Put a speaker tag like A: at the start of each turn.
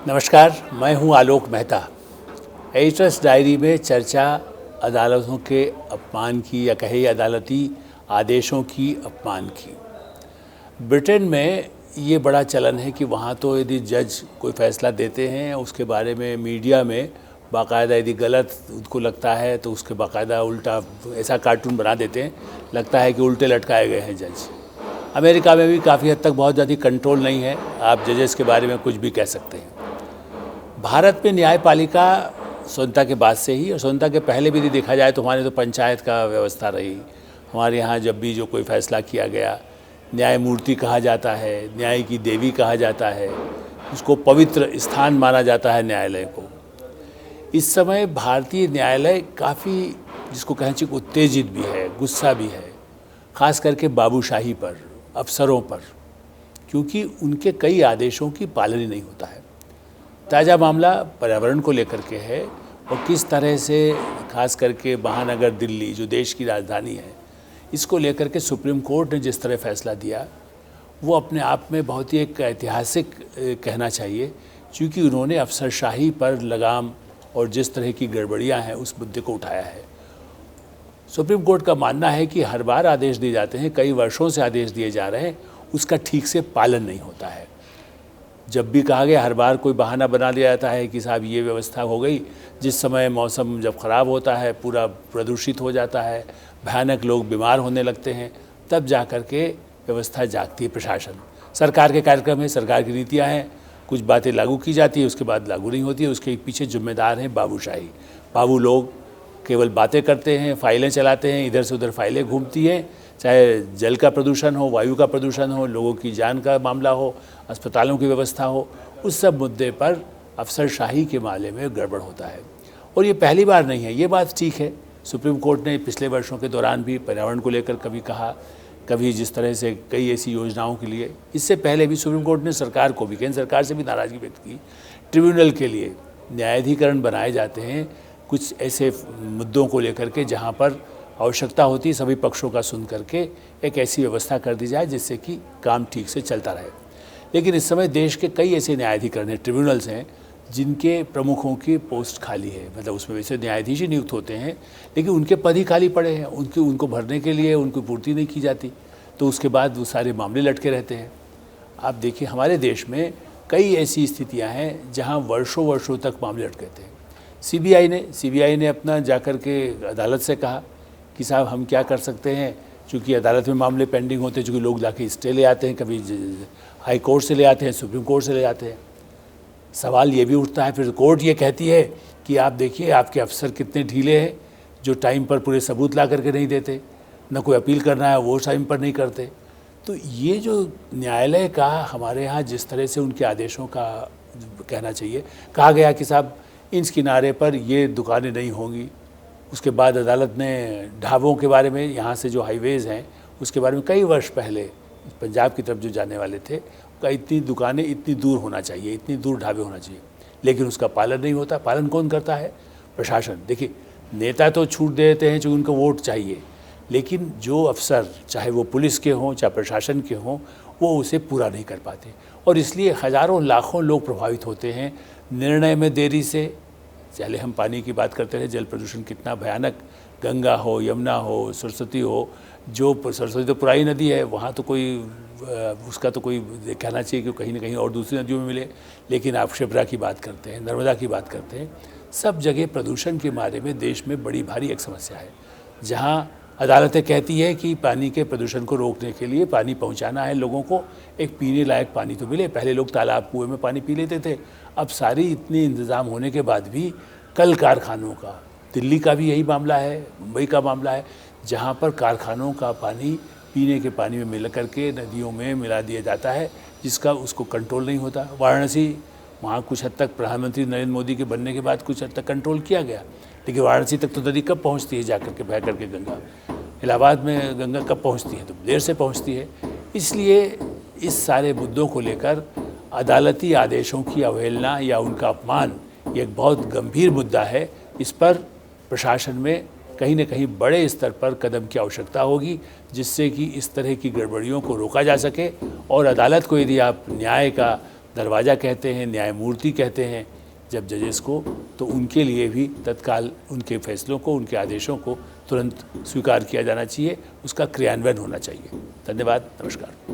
A: नमस्कार, मैं हूं आलोक मेहता। एडिटर्स डायरी में चर्चा अदालतों के अपमान की या कहे अदालती आदेशों की अपमान की। ब्रिटेन में ये बड़ा चलन है कि वहाँ तो यदि जज कोई फ़ैसला देते हैं उसके बारे में मीडिया में बाकायदा यदि गलत उनको लगता है तो उसके बाकायदा उल्टा ऐसा कार्टून बना देते हैं, लगता है कि उल्टे लटकाए गए हैं जज। अमेरिका में भी काफ़ी हद तक बहुत ज़्यादा कंट्रोल नहीं है, आप जजेस के बारे में कुछ भी कह सकते हैं। भारत में न्यायपालिका स्वतंत्रता के बाद से ही और स्वतंत्रता के पहले भी यदि देखा जाए तो हमारे तो पंचायत का व्यवस्था रही। हमारे यहाँ जब भी जो कोई फैसला किया गया, न्यायमूर्ति कहा जाता है, न्याय की देवी कहा जाता है, उसको पवित्र स्थान माना जाता है न्यायालय को। इस समय भारतीय न्यायालय काफ़ी जिसको कहना चाहिए उत्तेजित भी है, गुस्सा भी है, ख़ास करके बाबूशाही पर, अफसरों पर, क्योंकि उनके कई आदेशों की पालन ही नहीं होता है। ताज़ा मामला पर्यावरण को लेकर के है और किस तरह से खास करके महानगर दिल्ली जो देश की राजधानी है, इसको लेकर के सुप्रीम कोर्ट ने जिस तरह फैसला दिया वो अपने आप में बहुत ही एक ऐतिहासिक कहना चाहिए, क्योंकि उन्होंने अफसरशाही पर लगाम और जिस तरह की गड़बड़ियां हैं उस मुद्दे को उठाया है। सुप्रीम कोर्ट का मानना है कि हर बार आदेश दिए जाते हैं, कई वर्षों से आदेश दिए जा रहे हैं, उसका ठीक से पालन नहीं होता है। जब भी कहा गया हर बार कोई बहाना बना दिया जाता है कि साहब ये व्यवस्था हो गई, जिस समय मौसम जब ख़राब होता है, पूरा प्रदूषित हो जाता है, भयानक लोग बीमार होने लगते हैं, तब जा कर के व्यवस्था जागती है। प्रशासन सरकार के कार्यक्रम है, सरकार की नीतियाँ हैं, कुछ बातें लागू की जाती है, उसके बाद लागू नहीं होती है। उसके पीछे जिम्मेदार हैं बाबूशाही। बाबू लोग केवल बातें करते हैं, फाइलें चलाते हैं, इधर से उधर फाइलें घूमती हैं, चाहे जल का प्रदूषण हो, वायु का प्रदूषण हो, लोगों की जान का मामला हो, अस्पतालों की व्यवस्था हो, उस सब मुद्दे पर अफसरशाही के मामले में गड़बड़ होता है। और ये पहली बार नहीं है, ये बात ठीक है। सुप्रीम कोर्ट ने पिछले वर्षों के दौरान भी पर्यावरण को लेकर कभी कहा, कभी जिस तरह से कई ऐसी योजनाओं के लिए। इससे पहले भी सुप्रीम कोर्ट ने सरकार को भी, केंद्र सरकार से भी नाराज़गी व्यक्त की। ट्रिब्यूनल के लिए न्यायाधिकरण बनाए जाते हैं कुछ ऐसे मुद्दों को लेकर के जहाँ पर आवश्यकता होती है सभी पक्षों का सुन करके एक ऐसी व्यवस्था कर दी जाए जिससे कि काम ठीक से चलता रहे। लेकिन इस समय देश के कई ऐसे न्यायाधिकरण हैं, ट्रिब्यूनल्स हैं, जिनके प्रमुखों की पोस्ट खाली है। मतलब उसमें वैसे न्यायाधीश ही नियुक्त होते हैं, लेकिन उनके पद ही खाली पड़े हैं, उनको भरने के लिए उनको पूर्ति नहीं की जाती, तो उसके बाद वो सारे मामले लटके रहते हैं। आप देखिए हमारे देश में कई ऐसी स्थितियाँ हैं जहाँ वर्षों वर्षों तक मामले लटके थे। सीबीआई ने अपना जाकर के अदालत से कहा कि साहब हम क्या कर सकते हैं, चूँकि अदालत में मामले पेंडिंग होते हैं, चूँकि लोग जाके स्टे ले आते हैं, कभी हाई कोर्ट से ले आते हैं, सुप्रीम कोर्ट से ले आते हैं। सवाल ये भी उठता है, फिर कोर्ट ये कहती है कि आप देखिए आपके अफसर कितने ढीले हैं, जो टाइम पर पूरे सबूत ला करके नहीं देते, न कोई अपील करना है वो टाइम पर नहीं करते। तो ये जो न्यायालय का हमारे यहाँ जिस तरह से उनके आदेशों का कहना चाहिए, कहा गया कि साहब इंच किनारे पर ये दुकानें नहीं होंगी। उसके बाद अदालत ने ढाबों के बारे में, यहाँ से जो हाईवेज़ हैं उसके बारे में कई वर्ष पहले पंजाब की तरफ जो जाने वाले थे, का इतनी दुकानें इतनी दूर होना चाहिए, इतनी दूर ढाबे होना चाहिए, लेकिन उसका पालन नहीं होता। पालन कौन करता है? प्रशासन। देखिए नेता तो छूट दे देते हैं जो उनको वोट चाहिए, लेकिन जो अफसर चाहे वो पुलिस के हों चाहे प्रशासन के हों, वो उसे पूरा नहीं कर पाते और इसलिए हज़ारों लाखों लोग प्रभावित होते हैं निर्णय में देरी से। पहले हम पानी की बात करते रहे, जल प्रदूषण कितना भयानक, गंगा हो, यमुना हो, सरस्वती हो, जो सरस्वती तो पुरानी नदी है, वहाँ तो कोई उसका तो कोई कहना चाहिए कि कहीं ना कहीं और दूसरी नदियों में मिले, लेकिन आप शिप्रा की बात करते हैं, नर्मदा की बात करते हैं, सब जगह प्रदूषण के बारे में देश में बड़ी भारी एक समस्या है। जहाँ अदालतें कहती है कि पानी के प्रदूषण को रोकने के लिए पानी पहुँचाना है लोगों को, एक पीने लायक पानी तो मिले। पहले लोग तालाब कुएँ में पानी पी लेते थे, अब सारी इतनी इंतज़ाम होने के बाद भी कल कारखानों का, दिल्ली का भी यही मामला है, मुंबई का मामला है, जहाँ पर कारखानों का पानी पीने के पानी में मिल करके नदियों में मिला दिया जाता है, जिसका उसको कंट्रोल नहीं होता। वाराणसी, वहाँ कुछ हद तक प्रधानमंत्री नरेंद्र मोदी के बनने के बाद कुछ हद तक कंट्रोल किया गया, लेकिन वाराणसी तक तो नदी कब पहुँचती है जा करके बह करके गंगा। इलाहाबाद में गंगा कब पहुँचती है? तो देर से पहुँचती है। इसलिए इस सारे मुद्दों को लेकर अदालती आदेशों की अवहेलना या उनका अपमान ये एक बहुत गंभीर मुद्दा है। इस पर प्रशासन में कहीं न कहीं बड़े स्तर पर कदम की आवश्यकता होगी, जिससे कि इस तरह की गड़बड़ियों को रोका जा सके और अदालत को यदि आप न्याय का दरवाज़ा कहते हैं, न्यायमूर्ति कहते हैं जब जजेस को, तो उनके लिए भी तत्काल उनके फैसलों को, उनके आदेशों को तुरंत स्वीकार किया जाना चाहिए, उसका क्रियान्वयन होना चाहिए। धन्यवाद, नमस्कार।